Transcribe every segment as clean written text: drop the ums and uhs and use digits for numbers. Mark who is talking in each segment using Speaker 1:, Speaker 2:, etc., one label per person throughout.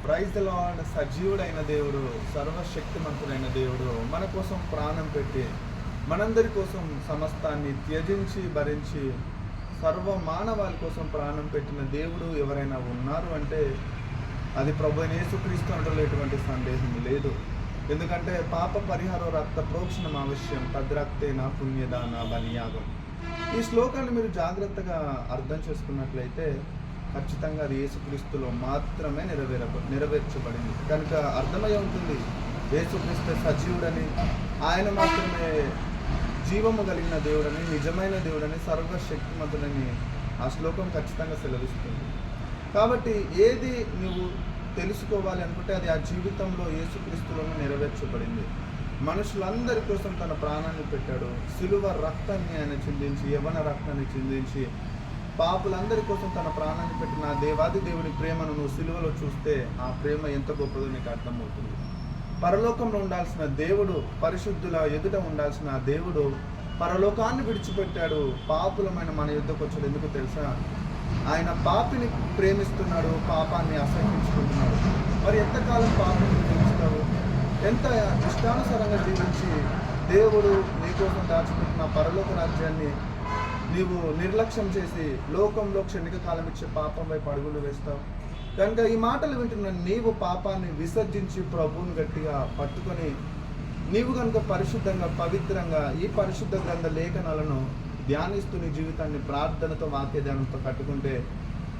Speaker 1: Praise the lord. సజీవుడైన దేవుడు, సర్వశక్తిమంతుడైన దేవుడు మన కోసం ప్రాణం పెట్టి మనందరి కోసం సమస్తాన్ని త్యజించి భరించి సర్వ మానవాళి కోసం ప్రాణం పెట్టిన దేవుడు ఎవరైనా ఉన్నారు అంటే అది ప్రభువైన యేసుక్రీస్తు అనడంలో ఎటువంటి సందేహం లేదు. ఎందుకంటే పాప పరిహారం రక్త ప్రోక్షణం అవశ్యం, తద్రక్తేన పుణ్యదాన బలియాగం. ఈ శ్లోకాన్ని మీరు జాగ్రత్తగా అర్థం చేసుకున్నట్లయితే ఖచ్చితంగా అది యేసుక్రీస్తులో మాత్రమే నెరవేర్చబడింది. కనుక అర్థమై ఉంటుంది యేసుక్రీస్తు సజీవుడని, ఆయన మాత్రమే జీవము కలిగిన దేవుడని, నిజమైన దేవుడని, సర్వశక్తిమంతుడని ఆ శ్లోకం ఖచ్చితంగా సెలవిస్తుంది. కాబట్టి ఏది నువ్వు తెలుసుకోవాలి అనుకుంటే అది ఆ జీవితంలో యేసుక్రీస్తులోనే నెరవేర్చబడింది. మనుషులందరి కోసం తన ప్రాణాన్ని పెట్టాడు. సిలువ రక్తాన్ని ఆయన చిందించి, యవన రక్తాన్ని చిందించి పాపులందరి కోసం తన ప్రాణాన్ని పెట్టిన ఆ దేవాది దేవుని ప్రేమను నువ్వు సిలువలో చూస్తే ఆ ప్రేమ ఎంత గొప్పదో నీకు అర్థమవుతుంది. పరలోకంలో ఉండాల్సిన దేవుడు, పరిశుద్ధుల ఎదుట ఉండాల్సిన ఆ దేవుడు పరలోకాన్ని విడిచిపెట్టాడు. పాపులమైన మన యుద్ధకు వచ్చాడు. ఎందుకు తెలుసా? ఆయన పాపిని ప్రేమిస్తున్నాడు, పాపాన్ని అసహించుకుంటున్నాడు. మరి ఎంతకాలం పాపాన్ని ప్రేమిస్తావు? ఎంత ఇష్టానుసారంగా జీవించి దేవుడు నీకోసం దాచిపెట్టిన పరలోక రాజ్యాన్ని నీవు నిర్లక్ష్యం చేసి లోకంలో క్షణిక కాలం ఇచ్చే పాపం వైపు అడుగులు వేస్తావు. కనుక ఈ మాటలు వింటున్న నీవు పాపాన్ని విసర్జించి ప్రభువుని గట్టిగా పట్టుకొని నీవు కనుక పరిశుద్ధంగా పవిత్రంగా ఈ పరిశుద్ధ గ్రంథ లేఖనాలను ధ్యానిస్తూ నీ జీవితాన్ని ప్రార్థనతో వాక్య ధ్యానంతో కట్టుకుంటే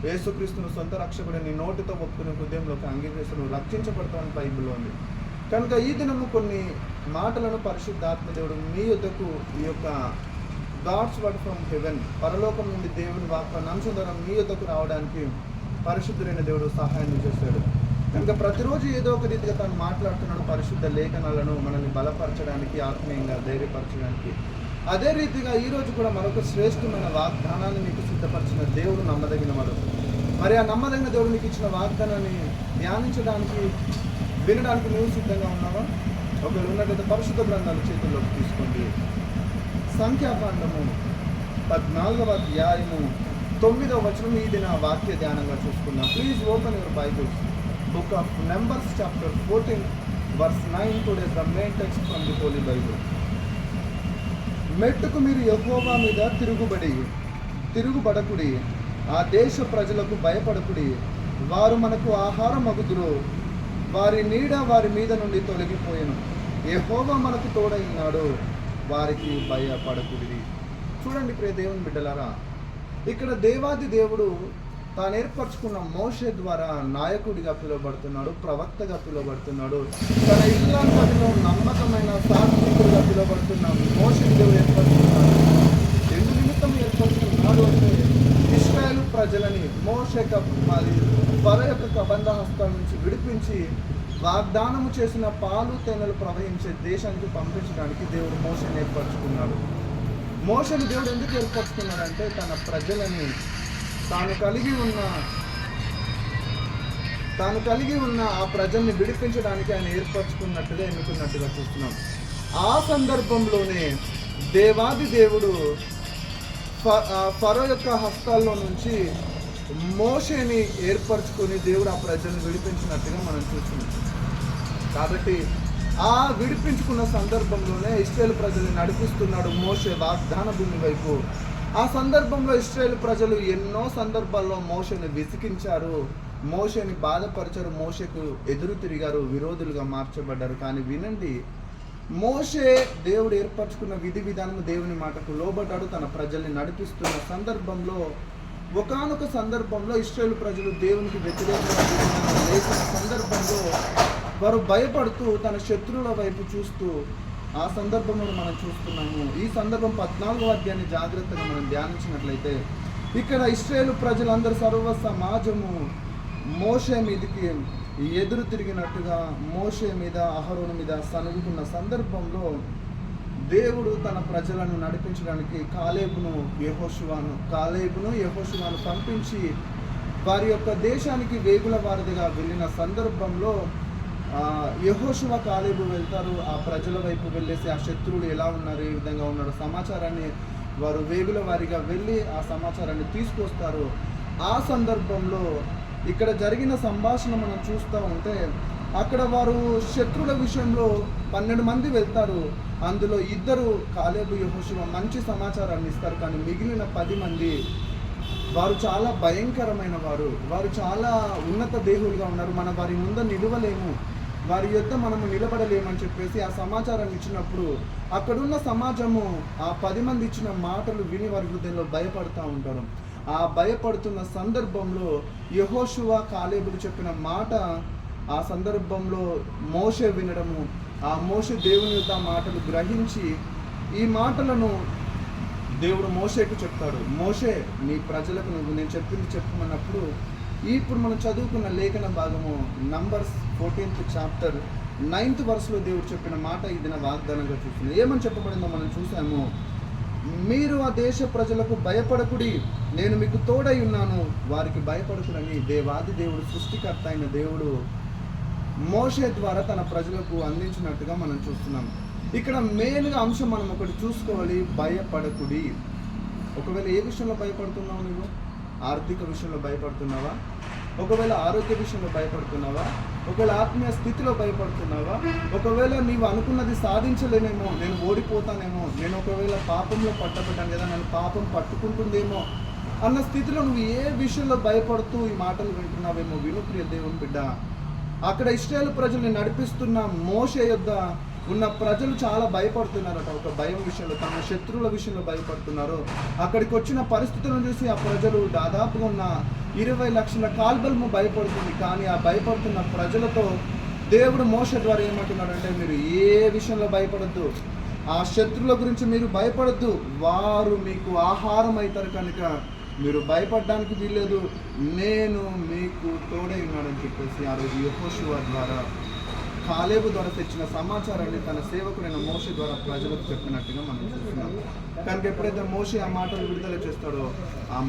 Speaker 1: యేసుక్రీస్తును సొంత రక్షకుడు నీ నోటితో ఒప్పుకునే హృదయంలోకి అంగీకరిస్తూ నువ్వు రక్షించబడతావని బైబిల్లో ఉంది. కనుక ఈ దినము కొన్ని మాటలను పరిశుద్ధాత్మ దేవుడు మీ యొద్దకు ఈ యొక్క గాడ్స్ వర్డ్ ఫ్రమ్ హెవెన్, పరలోకం నుండి దేవుని వాక్యాన్ని అంశం ద్వారా మీ యొద్దకు రావడానికి పరిశుద్ధుడైన దేవుడు సహాయం చేశాడు. కనుక ప్రతిరోజు ఏదో ఒక రీతిగా తను మాట్లాడుతున్నాడు పరిశుద్ధ లేఖనాలను మనల్ని బలపరచడానికి, ఆత్మీయంగా ధైర్యపరచడానికి. అదే రీతిగా ఈరోజు కూడా మరొక శ్రేష్టమైన వాగ్దానాన్ని నీకు సిద్ధపరిచిన దేవుడు నమ్మదగిన వాడు. మరి ఆ నమ్మదగిన దేవుడు నీకు ఇచ్చిన వాగ్దానాన్ని ధ్యానించడానికి, వినడానికి నువ్వు సిద్ధంగా ఉన్నావా? ఒకవేళ ఉన్నట్లయితే పరిశుద్ధ గ్రంథాలు చేతుల్లోకి తీసుకోండి. సంఖ్యాకాండము 14వ అధ్యాయము 9వ వచనం ఈ దిన వాక్య ధ్యానంగా చూసుకుందాం. Please open your Bibles. Book of Numbers chapter 14 verse 9 today the main text from the Holy Bible. మెట్టుకు మీరు యెహోవా మీద తిరుగుబడకుడి, ఆ దేశ ప్రజలకు భయపడకుడి. వారు మనకు ఆహారం అగుదురు, వారి నీడ వారి మీద నుండి తొలగిపోయెను. యెహోవా మనకు తోడైనాడు, వారికి భయపడకుడి. చూడండి ప్రియ దేవుని బిడ్డలారా, ఇక్కడ దేవాది దేవుడు తాను ఏర్పరచుకున్న మోషే ద్వారా నాయకుడిగా పిలువబడుతున్నాడు, ప్రవక్తగా పిలువబడుతున్నాడు. తన ఇల్లంతటిలో నమ్మకమైన సాత్వికుడిగా పిలువబడుతున్న మోషే దేవుడు ఏర్పరచుకున్నాడు. ఎందు నిమిత్తం ఏర్పరచుకున్నాడు అంటే ఇశ్రాయేలు ప్రజలని మోషే ఫరో యొక్క కబంధ హస్తాల నుంచి విడిపించి వాగ్దానము చేసిన పాలు తేనెలు ప్రవహించే దేశానికి పంపించడానికి దేవుడు మోషేని ఏర్పరచుకున్నాడు. మోషేని దేవుడు ఎందుకు ఏర్పరచుకున్నాడంటే తన ప్రజలని తాను కలిగి ఉన్న ఆ ప్రజల్ని విడిపించడానికి ఆయన ఏర్పరచుకున్నట్టుగా ఎన్నుకున్నట్టుగా చూస్తున్నాం. ఆ సందర్భంలోనే దేవాది దేవుడు ఫరో యొక్క హస్తాల్లో నుంచి మోషేని ఏర్పరచుకొని దేవుడు ఆ ప్రజల్ని విడిపించినట్టుగా మనం చూస్తున్నాం. కాబట్టి ఆ విడిపించుకున్న సందర్భంలోనే ఇశ్రాయేలు ప్రజల్ని నడిపిస్తున్నాడు మోషే వాగ్దాన భూమి వైపు. ఆ సందర్భంలో ఇశ్రాయేలు ప్రజలు ఎన్నో సందర్భాల్లో మోషేని విసికించారు, మోషేని బాధపరిచారు, మోషేకు ఎదురు తిరిగారు, విరోధులుగా మార్చబడ్డారు. కానీ వినండి, మోషే దేవుడు ఏర్పరచుకున్న విధి విధానం దేవుని మాటకు లోబడ్డాడు. తన ప్రజల్ని నడిపిస్తున్న సందర్భంలో ఒకానొక సందర్భంలో ఇశ్రాయేలు ప్రజలు దేవునికి వ్యతిరేకంగా లేచిన సందర్భంలో వారు భయపడుతూ తన శత్రువుల వైపు చూస్తూ ఆ సందర్భంలో మనం చూస్తున్నాము. ఈ సందర్భం 14వ అధ్యాయాన్ని జాగ్రత్తగా మనం ధ్యానించినట్లయితే ఇక్కడ ఇశ్రాయేలు ప్రజలందరూ సర్వ సమాజము మోషే మీదకి ఎదురు తిరిగినట్టుగా మోషే మీద అహరోను మీద సనుగుతున్న సందర్భంలో దేవుడు తన ప్రజలను నడిపించడానికి కాలేబును యెహోషువను పంపించి వారి యొక్క దేశానికి వేగుల వారధిగా వెళ్ళిన సందర్భంలో యెహోషువ కాలేబు వెళ్తారు. ఆ ప్రజల వైపు వెళ్ళేసి ఆ శత్రువులు ఎలా ఉన్నారు, ఏ విధంగా ఉన్నారు సమాచారాన్ని వారు వేగుల వారిగా వెళ్ళి ఆ సమాచారాన్ని తీసుకొస్తారు. ఆ సందర్భంలో ఇక్కడ జరిగిన సంభాషణ మనం చూస్తూ ఉంటే అక్కడ వారు శత్రువుల విషయంలో 12 మంది వెళ్తారు. అందులో 2 కాలేబు యెహోషువ మంచి సమాచారాన్ని ఇస్తారు. కానీ మిగిలిన 10 మంది వారు చాలా భయంకరమైన వారు చాలా ఉన్నత దేహులుగా ఉన్నారు, మనం వారి ముందు నిలవలేము, వారి యొద్ద మనము నిలబడలేమని చెప్పేసి ఆ సమాచారాన్ని ఇచ్చినప్పుడు అక్కడున్న సమాజము ఆ 10 మంది ఇచ్చిన మాటలు విని వారి హృదయంలో భయపడుతూ ఉంటారు. ఆ భయపడుతున్న సందర్భంలో యెహోషువ కాలేబులు చెప్పిన మాట ఆ సందర్భంలో మోషే వినడము, ఆ మోషే దేవుని యొక్క మాటలు గ్రహించి ఈ మాటలను దేవుడు మోషేకు చెప్తాడు. మోషే నీ ప్రజలకు నేను చెప్పింది చెప్పమన్నప్పుడు ఇప్పుడు మనం చదువుకున్న లేఖన భాగము నంబర్స్ 14th చాప్టర్ 9th verseలో దేవుడు చెప్పిన మాట ఇది నా వాగ్దానంగా చూస్తుంది. ఏమని చెప్పబడిందో మనం చూసాము. మీరు ఆ దేశ ప్రజలకు భయపడకుడి, నేను మీకు తోడై ఉన్నాను, వారికి భయపడకుడని దేవాది దేవుడు సృష్టికర్త అయిన దేవుడు మోషే ద్వారా తన ప్రజలకు అందించినట్టుగా మనం చూస్తున్నాం. ఇక్కడ మెయిన్గా అంశం మనం ఒకటి చూసుకోవాలి, భయపడకుడి. ఒకవేళ ఏ విషయంలో భయపడుతున్నావు నువ్వు? ఆర్థిక విషయంలో భయపడుతున్నావా? ఒకవేళ ఆరోగ్య విషయంలో భయపడుతున్నావా? ఒకవేళ ఆత్మీయ స్థితిలో భయపడుతున్నావా? ఒకవేళ నీవు అనుకున్నది సాధించలేనేమో, నేను ఓడిపోతానేమో, నేను ఒకవేళ పాపంలో పట్టబడ్డాను కదా, నన్ను పాపం పట్టుకుంటుందేమో అన్న స్థితిలో నువ్వు ఏ విషయంలో భయపడుతూ ఈ మాటలు వింటున్నావేమో విను ప్రియ దేవుని బిడ్డ. అక్కడ ఇశ్రాయేలు ప్రజల్ని నడిపిస్తున్న మోషే యొద్ద ఉన్న ప్రజలు చాలా భయపడుతున్నారట. ఒక భయం విషయంలో, తమ శత్రువుల విషయంలో భయపడుతున్నారు. అక్కడికి వచ్చిన పరిస్థితులను చూసి ఆ ప్రజలు దాదాపుగా ఉన్న 20 లక్షల కాల్బలము భయపడుతుంది. కానీ ఆ భయపడుతున్న ప్రజలతో దేవుడు మోషే ద్వారా ఏమంటున్నాడంటే, మీరు ఏ విషయంలో భయపడద్దు, ఆ శత్రువుల గురించి మీరు భయపడద్దు, వారు మీకు ఆహారం అవుతారు కనుక మీరు భయపడడానికి వీల్లేదు, నేను మీకు తోడై ఉన్నానని చెప్పేసి ఆ రోజు యెహోషువ ద్వారా కాలేబు ద్వారా తెచ్చిన సమాచారాన్ని తన సేవకుడైన మోషే ద్వారా ప్రజలకు చెప్పినట్టుగా మనం చూస్తున్నాం. కనుక ఎప్పుడైతే మోషే ఆ మాటలు విడుదల చేస్తాడో ఆ